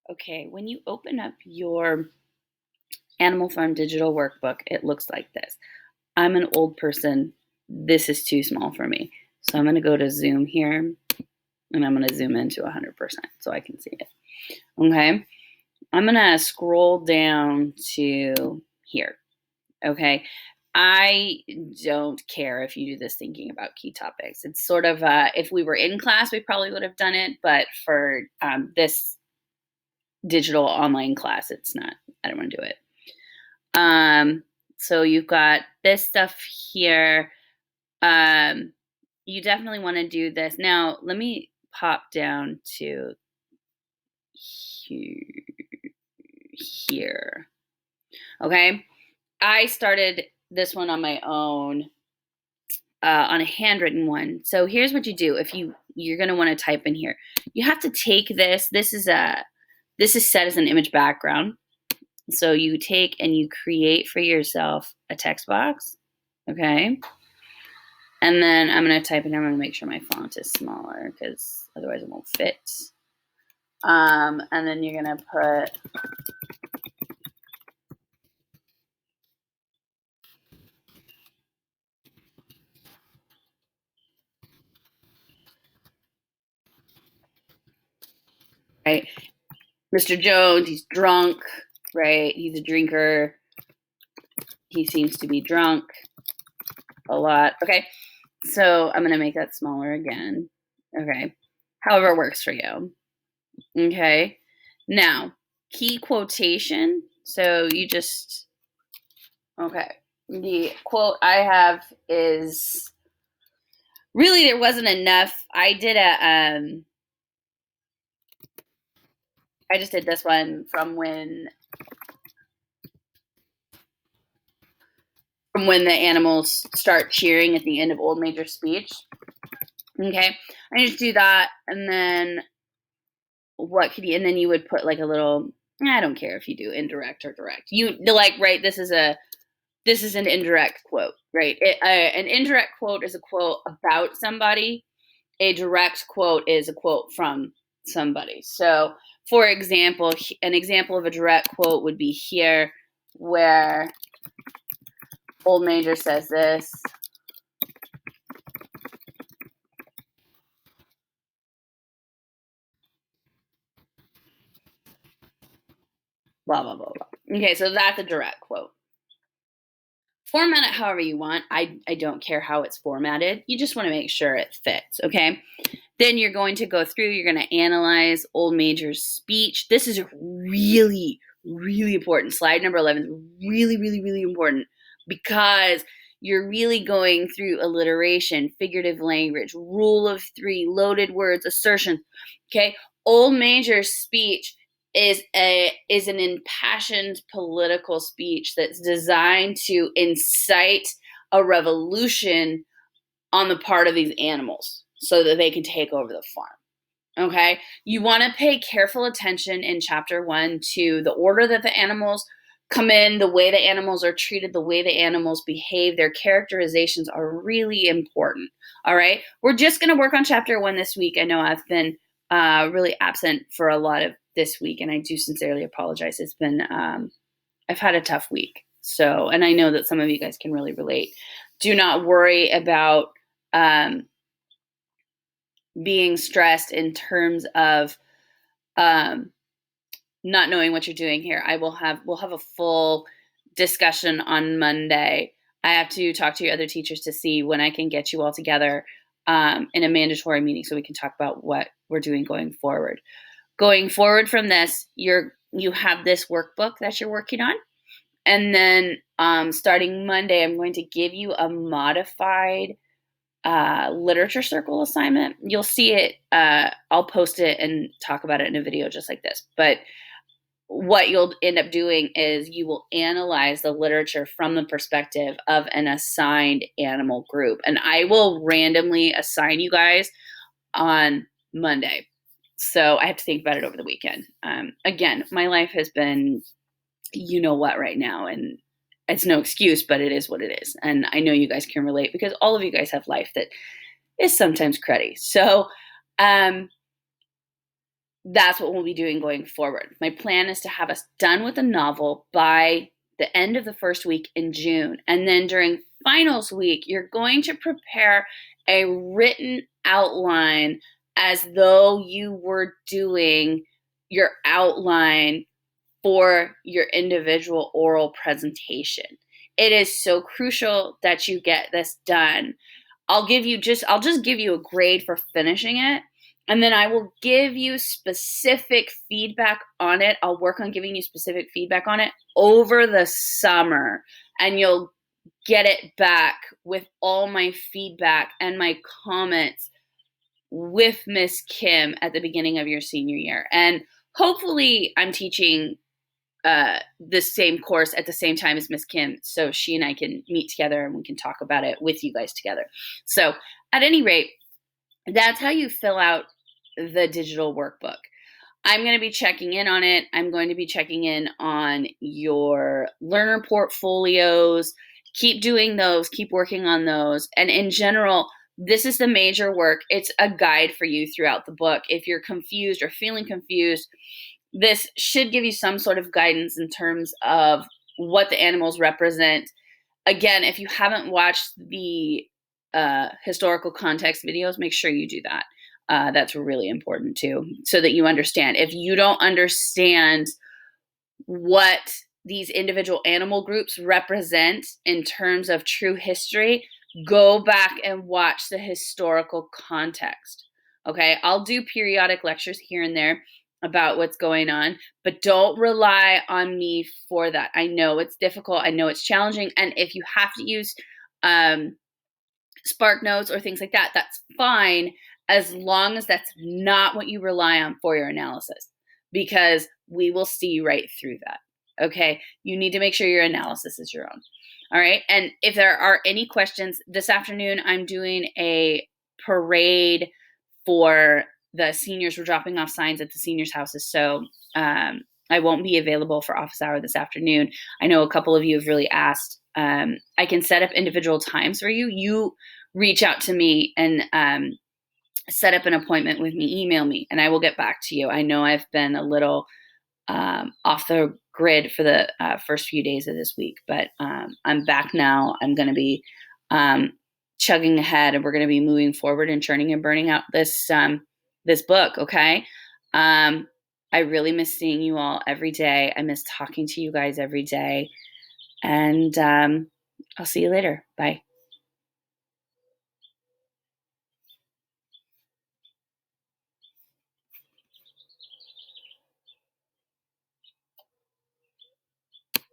Okay, when you open up your Animal Farm digital workbook, it looks like this. I'm an old person. This is too small for me. So I'm going to go to zoom here and I'm going to zoom into 100% so I can see it. Okay. I'm going to scroll down to here. Okay. I don't care if you do this thinking about key topics. It's sort of, if we were in class, we probably would have done it. But for this digital online class, it's not, I don't want to do it. So you've got this stuff here. You definitely want to do this. Now, let me pop down to here. Okay. I started this one on my own, on a handwritten one. So here's what you do. If you're going to want to type in here, you have to take this. This is set as an image background. So you take and you create for yourself a text box. Okay. And then I'm going to type in, I'm going to make sure my font is smaller because otherwise it won't fit. And then you're going to put right, Mr. Jones, he's drunk, right? He's a drinker. He seems to be drunk a lot. Okay. So I'm going to make that smaller again. Okay. However it works for you. Okay. Now, key quotation. So you just, okay. The quote I have is, really there wasn't enough. I just did this one from when the animals start cheering at the end of Old Major's speech. Okay. I just do that, and then and then you would put like a little, I don't care if you do indirect or direct. You like, right, this is an indirect quote, right? An indirect quote is a quote about somebody. A direct quote is a quote from somebody. So, for example, an example of a direct quote would be here, where Old Major says this. Blah, blah, blah, blah. Okay, so that's a direct quote. Format it however you want. I don't care how it's formatted. You just want to make sure it fits, okay? Then you're going to go through, you're going to analyze Old Major's speech. This is really, really important. Slide number 11 is really, really, really important because you're really going through alliteration, figurative language, rule of three, loaded words, assertion. Okay? Old Major's speech is an impassioned political speech that's designed to incite a revolution on the part of these animals so that they can take over the farm. Okay? You want to pay careful attention in chapter 1 to the order that the animals come in, the way the animals are treated, the way the animals behave. Their characterizations are really important. All right? We're just going to work on chapter 1 this week. I know I've been really absent for a lot of this week, and I do sincerely apologize. It's been, I've had a tough week. So, and I know that some of you guys can really relate. Do not worry about being stressed in terms of not knowing what you're doing here. We'll have a full discussion on Monday. I have to talk to your other teachers to see when I can get you all together in a mandatory meeting so we can talk about what we're doing going forward. Going forward from this, you have this workbook that you're working on. And then starting Monday, I'm going to give you a modified literature circle assignment. You'll see it. I'll post it and talk about it in a video just like this. But what you'll end up doing is you will analyze the literature from the perspective of an assigned animal group. And I will randomly assign you guys on Monday. So I have to think about it over the weekend. Again, my life has been, you know what, right now. And it's no excuse, but it is what it is. And I know you guys can relate because all of you guys have life that is sometimes cruddy. So that's what we'll be doing going forward. My plan is to have us done with the novel by the end of the first week in June. And then during finals week, you're going to prepare a written outline as though you were doing your outline for your individual oral presentation. It is so crucial that you get this done. I'll just give you a grade for finishing it, and then I will give you specific feedback on it. I'll work on giving you specific feedback on it over the summer, and you'll get it back with all my feedback and my comments with Miss Kim at the beginning of your senior year. And hopefully I'm teaching the same course at the same time as Miss Kim, so she and I can meet together and we can talk about it with you guys together. So at any rate, that's how you fill out the digital workbook. I'm going to be checking in on it. I'm going to be checking in on your learner portfolios. Keep doing those, keep working on those. And in general, this is the major work. It's a guide for you throughout the book. If you're confused or feeling confused, this should give you some sort of guidance in terms of what the animals represent. Again, if you haven't watched the historical context videos, make sure you do that. That's really important too, so that you understand. If you don't understand what these individual animal groups represent in terms of true history, go back and watch the historical context. Okay, I'll do periodic lectures here and there about what's going on, but don't rely on me for that. I know it's difficult, I know it's challenging, and if you have to use Spark Notes or things like that, that's fine, as long as that's not what you rely on for your analysis, because we will see right through that. Okay, you need to make sure your analysis is your own. All right, and if there are any questions, this afternoon I'm doing a parade for the seniors. We're dropping off signs at the seniors' houses, so I won't be available for office hour this afternoon. I know a couple of you have really asked. I can set up individual times for you. You reach out to me and set up an appointment with me, email me, and I will get back to you. I know I've been a little off the grid for the first few days of this week, but I'm back now. I'm going to be chugging ahead, and we're going to be moving forward and churning and burning out this this book. Okay. I really miss seeing you all every day. I miss talking to you guys every day, and I'll see you later. Bye.